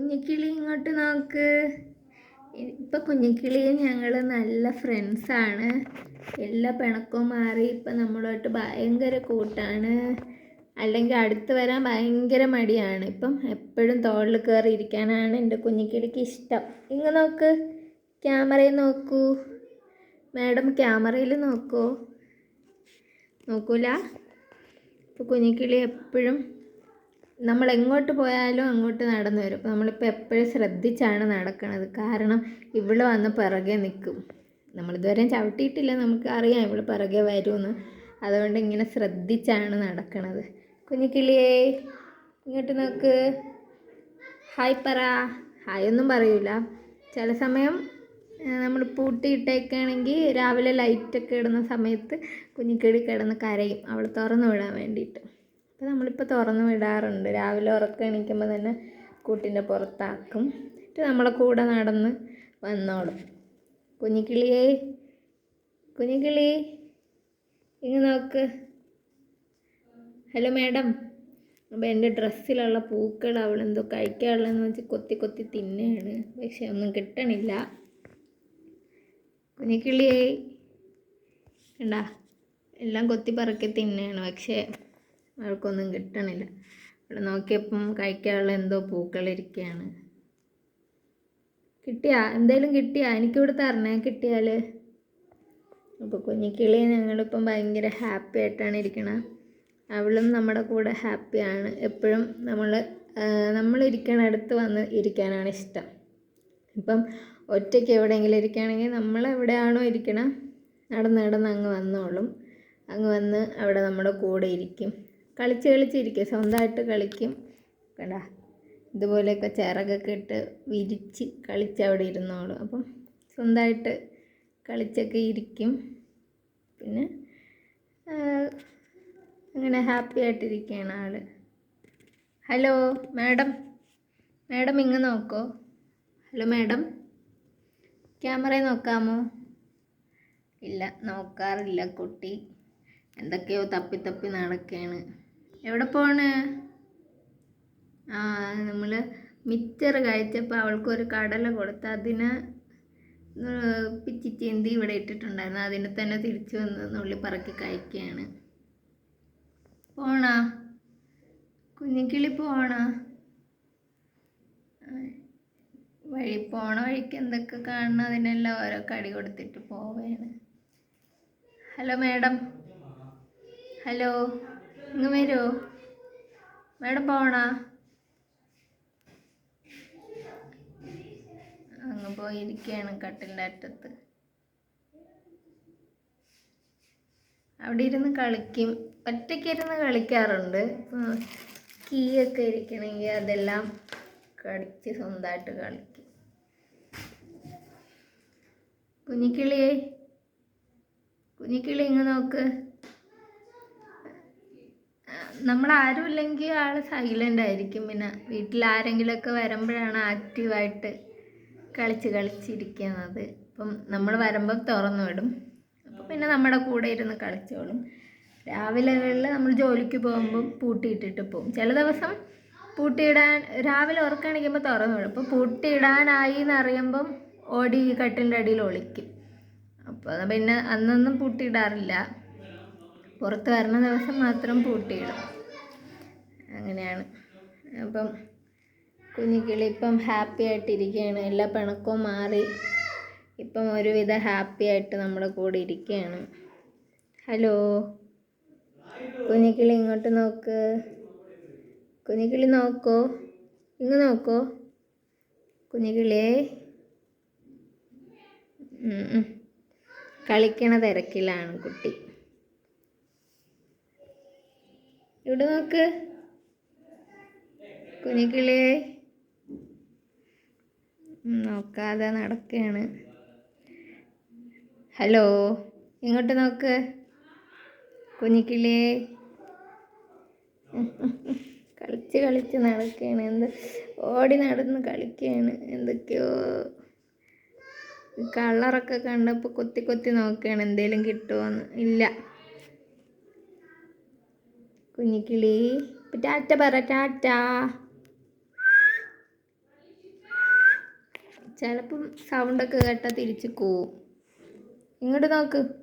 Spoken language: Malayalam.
കുഞ്ഞിക്കിളി ഇങ്ങോട്ട് നോക്ക്. ഇപ്പം കുഞ്ഞിക്കിളിയും ഞങ്ങൾ നല്ല ഫ്രണ്ട്സാണ്. എല്ലാ പിണക്കവും മാറി ഇപ്പം നമ്മളോട്ട് ഭയങ്കര കൂട്ടാണ്. അല്ലെങ്കിൽ അടുത്ത് വരാൻ ഭയങ്കര മടിയാണ്. ഇപ്പം എപ്പോഴും തോളിൽ കയറി ഇരിക്കാനാണ് എൻ്റെ കുഞ്ഞിക്കിളിക്ക് ഇഷ്ടം. ഇങ്ങ് നോക്ക്, ക്യാമറയിൽ നോക്കൂ. മാഡം ക്യാമറയിൽ നോക്കൂ. നോക്കൂല. ഇപ്പോൾ കുഞ്ഞിക്കിളി എപ്പോഴും നമ്മൾ എങ്ങോട്ട് പോയാലും അങ്ങോട്ട് നടന്നു വരും. അപ്പോൾ നമ്മളിപ്പോൾ എപ്പോഴും ശ്രദ്ധിച്ചാണ് നടക്കുന്നത്. കാരണം ഇവള് വന്ന് പിറകെ നിൽക്കും. നമ്മളിതുവരെയും ചവിട്ടിയിട്ടില്ല, നമുക്ക് അറിയാം ഇവള് പിറകെ വരുമെന്ന്. അതുകൊണ്ട് ഇങ്ങനെ ശ്രദ്ധിച്ചാണ് നടക്കണത്. കുഞ്ഞിക്കിളിയേ ഇങ്ങോട്ട് നോക്ക്, ഹായ് പറ. ഹായ് ഒന്നും പറയൂല. ചില സമയം നമ്മൾ പൂട്ടിയിട്ടേക്കാണെങ്കിൽ രാവിലെ ലൈറ്റൊക്കെ ഇടുന്ന സമയത്ത് കുഞ്ഞിക്കിളി കിടന്ന് കരയും, അവൾ തുറന്നു വിടാൻ വേണ്ടിയിട്ട്. അപ്പോൾ നമ്മളിപ്പോൾ തുറന്നു വിടാറുണ്ട്. രാവിലെ ഉറക്കം എണീക്കുമ്പോൾ തന്നെ കൂട്ടിൻ്റെ പുറത്താക്കും. എന്നിട്ട് നമ്മളെ കൂടെ നടന്ന് വന്നോളും. കുഞ്ഞിക്കിളിയേ, കുഞ്ഞിക്കിളി ഇങ്ങ് നോക്ക്. Hello madam. അപ്പോൾ എൻ്റെ ഡ്രസ്സിലുള്ള പൂക്കൾ അവളെന്തോ കഴിക്കാനുള്ളതെന്ന് വെച്ച് കൊത്തി കൊത്തി തിന്നുകയാണ്. പക്ഷെ ഒന്നും കിട്ടണില്ല. കുഞ്ഞിക്കിളിയേ കണ്ടാ, എല്ലാം കൊത്തി പറക്കി തിന്നുകയാണ്. പക്ഷേ അവൾക്കൊന്നും കിട്ടണില്ല. അവിടെ നോക്കിയപ്പം കഴിക്കാനുള്ള എന്തോ പൂക്കളിരിക്കുകയാണ്. കിട്ടിയാ? എന്തേലും കിട്ടിയാ? എനിക്കിവിടെ തരണേ കിട്ടിയാൽ. അപ്പോൾ കുഞ്ഞിക്കിളിയെ ഞങ്ങളിപ്പം ഭയങ്കര ഹാപ്പി ആയിട്ടാണ് ഇരിക്കണത്. അവളും നമ്മുടെ കൂടെ ഹാപ്പിയാണ്. എപ്പോഴും നമ്മളിരിക്കണടുത്ത് വന്ന് ഇരിക്കാനാണ് ഇഷ്ടം. ഇപ്പം ഒറ്റയ്ക്ക് എവിടെയെങ്കിലും ഇരിക്കുകയാണെങ്കിൽ നമ്മളെവിടെയാണോ ഇരിക്കണം നടന്ന് അങ്ങ് വന്നോളും. അങ്ങ് വന്ന് അവിടെ നമ്മുടെ കൂടെ ഇരിക്കും. കളിച്ചിരിക്കും, സ്വന്തമായിട്ട് കളിക്കും. കണ്ടാ, ഇതുപോലെയൊക്കെ ചിറകൊക്കെ ഇട്ട് വിരിച്ച് കളിച്ചവിടെ ഇരുന്നോളും. അപ്പം സ്വന്തമായിട്ട് കളിച്ചൊക്കെ ഇരിക്കും. പിന്നെ അങ്ങനെ ഹാപ്പി ആയിട്ടിരിക്കുകയാണ് ആൾ. ഹലോ മാഡം, മാഡം ഇങ്ങ് നോക്കോ. ഹലോ മാഡം, ക്യാമറയിൽ നോക്കാമോ? ഇല്ല, നോക്കാറില്ല കുട്ടി. എന്തൊക്കെയോ തപ്പി നടക്കുകയാണ്. എവിടെ പോണ്? നമ്മൾ മിച്ചർ കഴിച്ചപ്പോൾ അവൾക്കൊരു കടല കൊടുത്ത് അതിനെ പിച്ചി ചീന്തി ഇവിടെ ഇട്ടിട്ടുണ്ടായിരുന്നു. അതിനെ തന്നെ തിരിച്ചു വന്ന് നുള്ളി പറക്കി കഴിക്കുകയാണ്. പോണാ കുഞ്ഞിക്കിളി, പോണാ? പോണ വഴിക്ക് എന്തൊക്കെ കാണണം, അതിനെല്ലാം ഓരോ കടി കൊടുത്തിട്ട് പോവുകയാണ്. ഹലോ മാഡം, ഹലോ ഇങ്ങ് വരുമോ മാഡം? പോണാ? അങ്ങ് പോയിരിക്കുകയാണ് കട്ടിലിൻ്റെ അറ്റത്ത്. അവിടെ ഇരുന്ന് കളിക്കും. ഒറ്റയ്ക്കിരുന്ന് കളിക്കാറുണ്ട്. കീയൊക്കെ ഇരിക്കണമെങ്കിൽ അതെല്ലാം കടിച്ച് സ്വന്തമായിട്ട് കളിക്കും. കുഞ്ഞിക്കിളിയേ, കുഞ്ഞിക്കിളി ഇങ്ങ് നോക്ക്. നമ്മളാരും ഇല്ലെങ്കിൽ ആൾ സൈലൻ്റ് ആയിരിക്കും. പിന്നെ വീട്ടിൽ ആരെങ്കിലുമൊക്കെ വരുമ്പോഴാണ് ആക്റ്റീവായിട്ട് കളിച്ചിരിക്കുന്നത്. അപ്പം നമ്മൾ വരുമ്പം തുറന്നു വിടും. അപ്പോൾ പിന്നെ നമ്മുടെ കൂടെ ഇരുന്ന് കളിച്ചോളും. രാവിലെകളിൽ നമ്മൾ ജോലിക്ക് പോകുമ്പം പൂട്ടിയിട്ടിട്ട് പോകും. ചില ദിവസം പൂട്ടിയിടാൻ രാവിലെ ഉറക്കണിക്കുമ്പോൾ തുറന്നു വിടും. അപ്പോൾ പൂട്ടിയിടാനായി എന്നറിയുമ്പം ഓടി കട്ടിലിൻ്റെ അടിയിൽ ഒളിക്കും. അപ്പോൾ പിന്നെ അന്നൊന്നും പൂട്ടിയിടാറില്ല. പുറത്ത് വരുന്ന ദിവസം മാത്രം പൂട്ടിയിടും. അങ്ങനെയാണ്. അപ്പം കുഞ്ഞിക്കിളി ഇപ്പം ഹാപ്പി ആയിട്ടിരിക്കുകയാണ്. എല്ലാ പിണക്കവും മാറി ഇപ്പം ഒരുവിധ ഹാപ്പി ആയിട്ട് നമ്മുടെ കൂടെ ഇരിക്കുകയാണ്. ഹലോ കുഞ്ഞിക്കിളി ഇങ്ങോട്ട് നോക്ക്. കുഞ്ഞിക്കിളി നോക്കോ, ഇങ്ങ് നോക്കോ. കുഞ്ഞിക്കിളിയേ, കളിക്കണ തിരക്കിലാണ് കുട്ടി. ഇവിടെ നോക്ക് കുഞ്ഞിക്കിളിയെ. നോക്കാതെ നടക്കുകയാണ്. ഹലോ ഇങ്ങോട്ട് നോക്ക് കുഞ്ഞിക്കിളിയെ. കളിച്ച് നടക്കുകയാണ്. ഓടി നടന്ന് കളിക്കുകയാണ്. എന്തൊക്കെയോ കളറൊക്കെ കണ്ടപ്പോൾ കൊത്തി നോക്കുകയാണ് എന്തേലും കിട്ടുമോയെന്ന്. ഇല്ല. കുഞ്ഞിക്കിളി ടാറ്റ പറ. ടാറ്റ. ചിലപ്പം സൗണ്ടൊക്കെ കേട്ടാൽ തിരിച്ച് പോവും. ഇങ്ങോട്ട് നോക്ക്.